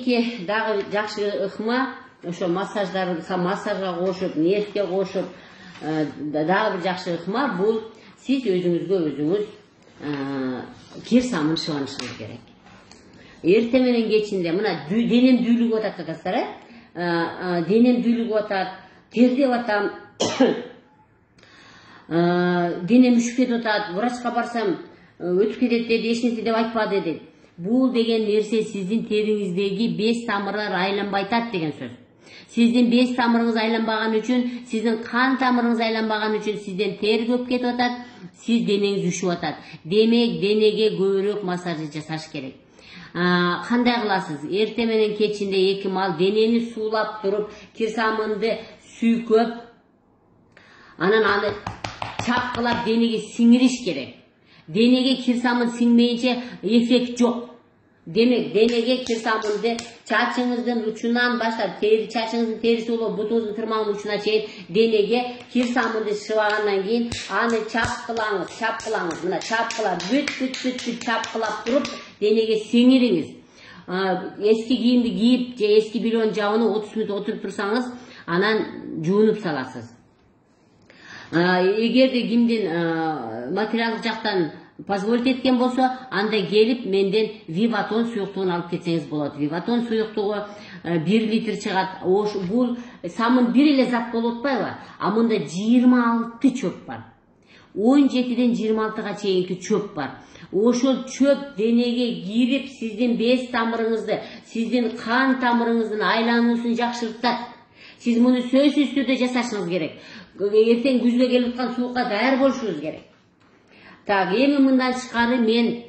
кийинки дагы жакшы ыкма ошо массажга кошуп, нефтке кошуп дагы бир жакшы ыкма бул сиз өзүңүзгө өзүңүз кир самын шыбанышыңыз керек. Эртең менен кечинде мына денем дүүлүгүп атат атасыздар, денем дүүлүгүп атат, тердеп атам, денем үшүп кетип атат, врачка барсам өтүп кетет деди, эч нерсе деп айтпады деди. Бул деген нерсе сиздин териңиздеги 5 тамырлар айланбай атат деген сөз. Сиздин 5 тамырыңыз айланбаган үчүн, сиздин кан тамырыңыз айланбаган үчүн сизден тер көп кетип атат, сиз денеңиз үшүп атат. Демек, денеге көбүрөөк массаж жасаш керек. Кандай кыласыз? Эртең менен кечинде 2 мал денени суулап туруп, кирсамынды сүйкөп, анан аны чапкылап денеге сиңириш керек. Денеге кирсамын сиңмейинче эффект жок. Демек, денеге кирсамынды чачыңыздын учунан баштап, чачыңыздын териси болуп, бутуңуздун тырмагынын учуна чейин денеге кирсамынды шыбагандан кийин аны чапкылаңыз, мына чапкылап, бүт чапкылап туруп, денеге сиңириңиз. Эски кийимди кийип, же эски бельон жабынып 30 мүнөт отуруп турсаңыз, анан жуунуп саласыз. Эгерде кимдин материалдык жактан позволить эткен болсо, анда келип менден Виватон суюктугун алып кетсеңиз болот. Виватон суюктугу 1 литр чыгат. Бул самын бир эле зат болуп атпайбы? А мында 26 чөп бар. 17ден 26га чейинки чөп бар. Ошол чөп денеге кирип, сиздин без тамырыңызды, сиздин кан тамырыңыздын айлануусун жакшыртат. Сиз муну сөзсүз түрдө жасашыңыз керек. Эртең күзгө келип аткан суукка даяр болушуңуз керек. Так, эми мындан тышкары мен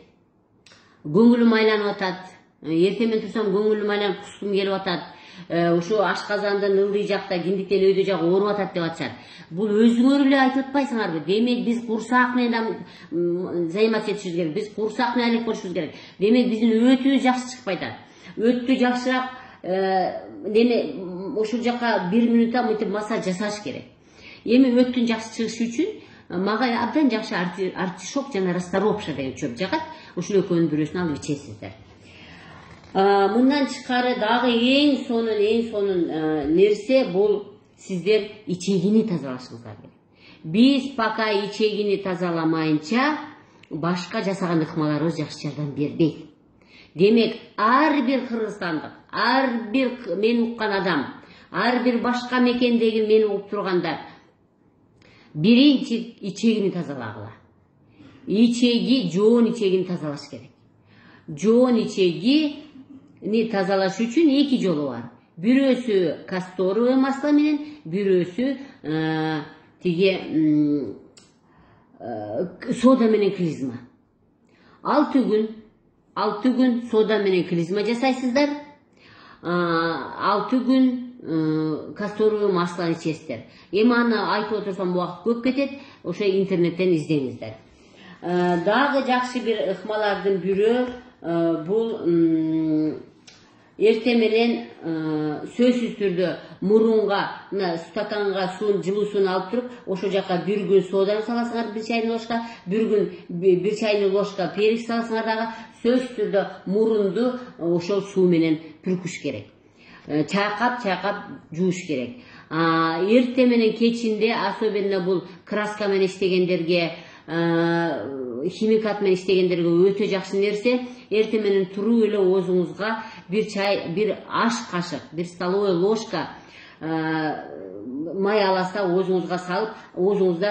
көңүлүм айланып атат. Эртең менен турсам көңүлүм айланып кускум келип атат. Ошо ашказандын ылдый жакта, киндиктен өйдө жагы ооруп атат деп атышат. Бул өзүңөр эле айтып атпайсыңарбы? Демек, биз курсак менен заниматься этишибиз керек. Биз курсак менен айлап болушубуз керек. Демек, биздин өтүбүз жакшы чыкпай атат. Өттү жакшыраак ошол жака 1 мүнөттө мынтип массаж жасаш керек. Эми өттүн жакшы чыгышы үчүн мага абдан жакшы артишок жана расторопша деген чөп жагат. Ушул экөөнүн бирөөсүн алып ичесиздер. Мындан тышкары дагы эң сонун нерсе бул сиздер ичегини тазалашыңыздар керек. Биз пока ичегини тазаламайынча башка жасаган ыкмаларыбыз жакшы жардам бербейт. Демек, ар бир кыргызстандык, ар бир мен уккан адам, ар бир башка мекендеги мени угуп тургандар биринчи ичегини тазалагыла. Жоон ичегини тазалаш керек. Жоон ичегини тазалаш үчүн 2 жолу бар. Бирөөсү касторовый масло менен, бирөөсү сода менен клизма. 6 күн сода менен клизма жасайсыздар. 6 күн касторовый масло ичесиздер. Эми аны айтып отурсам убакыт көп кетет, ошо интернеттен издеңиздер. Дагы жакшы бир ыкмалардын бирөө бул эртең менен сөзсүз түрдө мурунга стаканга жылуу суун алып туруп, ошол жака 1 күн соданы саласыңар 1 чайный ложка, 1 күн 1 чайный ложка перец саласыңар дагы, сөзсүз түрдө мурунду ошол суу менен пүркүш керек. Чайкап жууш керек. Эртең менен кечинде, особенно бул краска менен иштегендерге, химикат менен иштегендерге өтө жакшы нерсе, эртең менен туруп эле оозуңузга 1 аш кашык, 1 столовая ложка май аласа оозуңузга салып, оозуңузда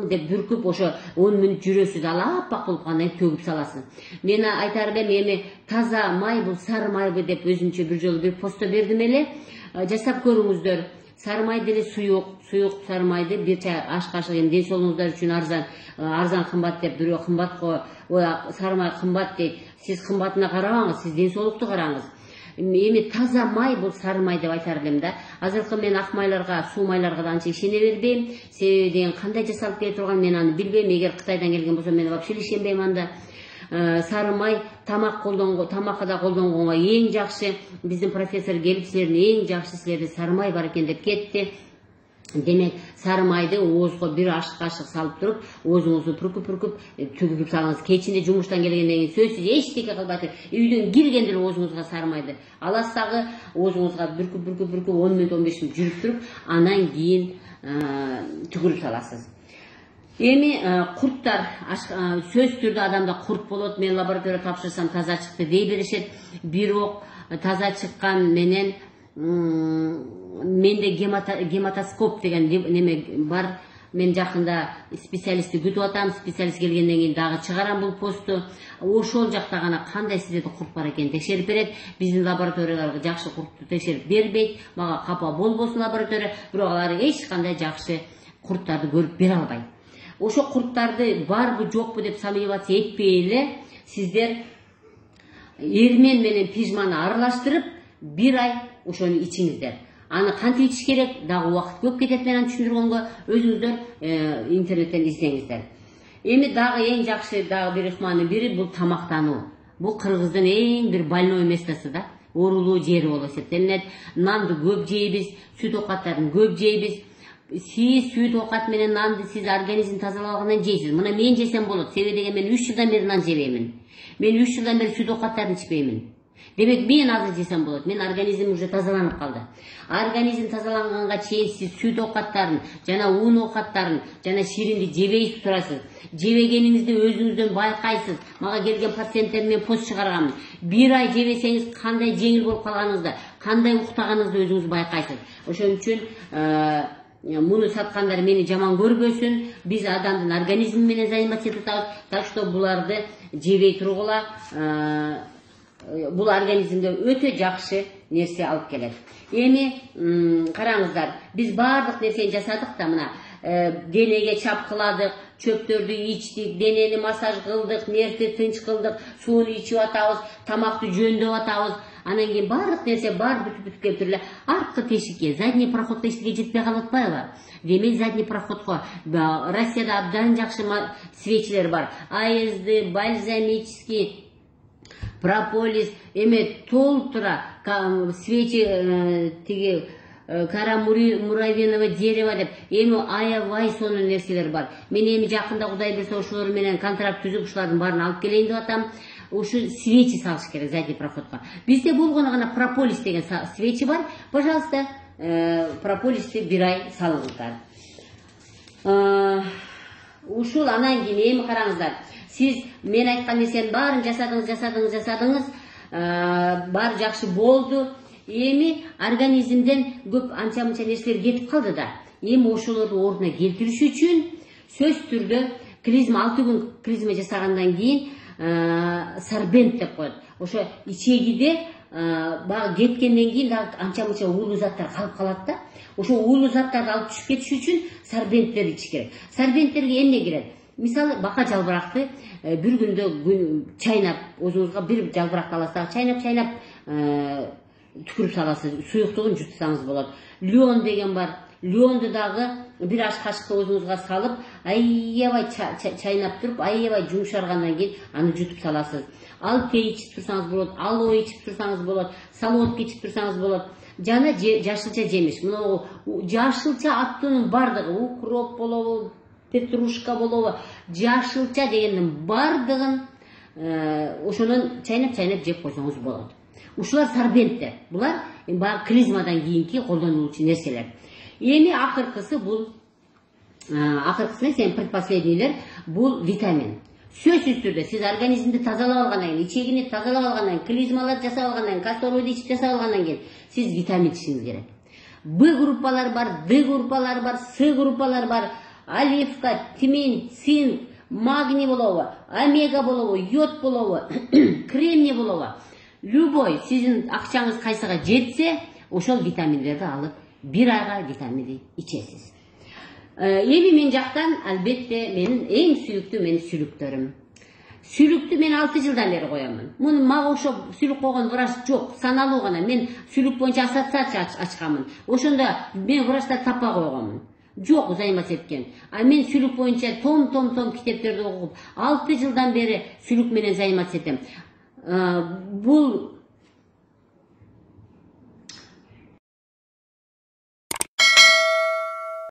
деп бүркүп, ошо 10 мүнөт жүрөсүз, аппак болуп калгандан кийин төгүп саласыз. Мен айтар элем, эми таза май бул сары майбы деп өзүмчө бир жолу бир постто бердим эле. Жасап көрүңүздөр. Сары май деле суюк сары майды 1 чай аш кашык, эми ден соолугуңуздар үчүн арзан кымбат деп бирөө кымбатко, сары май кымбат дейт. Сиз кымбатына карабаңыз, сиз ден соолукту караңыз. Эми таза май бул сары май деп айтар элем да. Азыркы мен ак майларга, суу майларга да анча ишене бербейм. Себеби деген кандай жасалып келе турган мен аны билбейм. Эгер Кытайдан келген болсо мен вообще ишенбейм анда. Сары май тамакка да колдонгонго эң жакшы. Биздин профессор келип, силердин эң жакшы силерде сары май бар экен деп кетти. Демек сары майды оозго бир аш кашык салып туруп, оозуңузду пүркүп түгүп салыңыз. Кечинде жумуштан келгенден кийин сөзсүз эчтеке кылбай үйдөн киргенде эле оозуңузга сары майды аласыз, дагы оозуңузга бүркүп 10 мүнөт 15 мүнөт жүрүп туруп, анан кийин түгүрүп саласыз. Эми курттар сөзсүз түрдө адамда курт болот. Мен лабораторияга тапшырсам таза чыкты дей беришет. Бирок таза чыккан менен менде гематоскоп деген неме бар. Мен жакында специалистти күтүп атам. Специалист келгенден кийин дагы чыгарам бул постту. Ошол жакта гана кандай сизде курт бар экенин текшерип берет. Биздин лабораторияларга жакшы куртту текшерип бербейт. Мага капа болбосун лаборатория, бирок алар эч кандай жакшы курттарды көрүп бере албайт. Ошо курттарды барбы жокпу деп сомневаться этпей эле сиздер эрмен менен пижманы аралаштырып 1 ай ошону ичиңиздер. Аны кантип ичиш керек, дагы убакыт көп кетет, мен аны түшүндүргөнгө өзүңүздөр интернеттен издеңиздер. Эми дагы эң жакшы дагы бир ыкманын бири бул тамактануу. Бул кыргыздын эң бир больной местосы да, оорулуу жери болуп эсептелинет. Нанды көп жейбиз, сүт оокаттарын көп жейбиз. Сиз сүт оокат менен нанды сиз организм тазалап алгандан жейсиз. Мына мен жесем болот. Себеби деген мен 3 жылдан бери нан жебеймин. Мен 3 жылдан бери сүт оокаттарын ичпеймин. Демек мен азыр жесем болот. Мен организм уже тазаланып калды. Организм тазаланганга чейин сиз сүт оокаттарын, жана ун оокаттарын, жана ширинди жебей турасыз. Жебегениңизди өзүңүздөн байкайсыз. Мага келген пациенттерге мен пост чыгарганмын. 1 ай жебесеңиз кандай жеңил болуп калганыңызды, кандай уктаганыңызды өзүңүз байкайсыз. Ошон үчүн муну саткандар мени жаман көрбөсүн. Биз адамдын организми менен заниматься этип атабыз. Так что буларды жебей тургула. Бул организмде өтө жакшы нерсе алып келет. Эми караңыздар, биз баардык нерсени жасадык да, мына денеге чапкыладык, чөптөрдү ичтик, денени массаж кылдык, нерсти тынч кылдык, сууну ичип атабыз, тамакты жөндөп атабыз. Анан кийин баардык нерсе бар бүтүп келип эле арткы тешикке, задний проходко эчтеке жетпей калып атпайбы? Демек задний проходко Россияда абдан жакшы свечилер бар. АСД, бальзамический, прополис, эме толтура свечи тиги кара муравьиново дерево деп эми аябай сонун нерселер бар. Мен эми жакында Кудай берсе ошолор менен контракт түзүп ушулардын баарын алып келейин деп атам. Ушу свечи салыш керек задний проходко. Бизде болгону гана прополис деген свечи бар. Пожалуйста, прополисти 1 ай салыңыздар. Ушул анан кийин эми караңыздар. Сиз мен айткан нерсенин баарын жасадыңыз, баары жакшы болду. Эми организмден көп анча-мынча нерселер кетип калды да. Эми ошолорду ордуна келтириш үчүн сөзсүз түрдө клизма 6 күн клизма жасагандан кийин сорбент деп коет. Ошо ичегиде багы кеткенден кийин дагы анча-мынча уулуу заттар калып калат да. Ошо уулуу заттарды алып түшүп кетиш үчүн сорбенттер ичиш керек. Сорбенттерге эмне кирет? Мисалы, бака жалбыракты бир күндө чайнап, өзүңүзгө бир жалбыракты аласыз, чайнап түкүрүп саласыз, суюктугун жутсаңыз болот. Леон деген бар. Леонду дагы бир аш кашыкты өзүңүзгө салып, аябай чайнап туруп, аябай жумшаргандан кийин аны жутуп саласыз. Ал тей ичип турсаңыз болот, алоэ ичип турсаңыз болот, солодка ичип турсаңыз болот. Жана жашылча жемиш. Мына жашылча аттынын бардыгы, укроп болобу, петрушка болобу, жашылча дегендин бардыгын ошонун чайнап жеп койсоңуз болот. Ушулар сорбенттер. Булар баягы клизмадан кийинки колдонулчу нерселер. Эми акыркысы бул сен предпоследнийлер бул витамин. Сөзсүз түрдө сиз организмди тазалап алгандан кийин, ичегини тазалап алгандан кийин, клизмаларды жасап алгандан кийин, касторойду ичип жасап алгандан кийин сиз витамин ичишиңиз керек. Б группалар бар, Д группалар бар, С группалар бар. Оливка, тимин, цинк, магний болобу, омега болобу, йод болобу, кремний болобу. Любой сиздин акчаңыз кайсыга жетсе, ошол витаминдерди алып 1 айга витаминди ичесиз. Эми мен жактан албетте менин эң сүйүктүү менин сүлүктөрүм. Сүлүктү мен 6 жылдан бери коёмун. Муну мага ошо сүлүк койгон врач жок, саналуу гана. Мен сүлүк боюнча ассоциация ачканмын. Ошондо мен врачтар таппай койгонмун. Жок заниматься эткен. А мен сүлүк боюнча том китептерди окуп, 6 жылдан бери сүлүк менен заниматься этем. Бул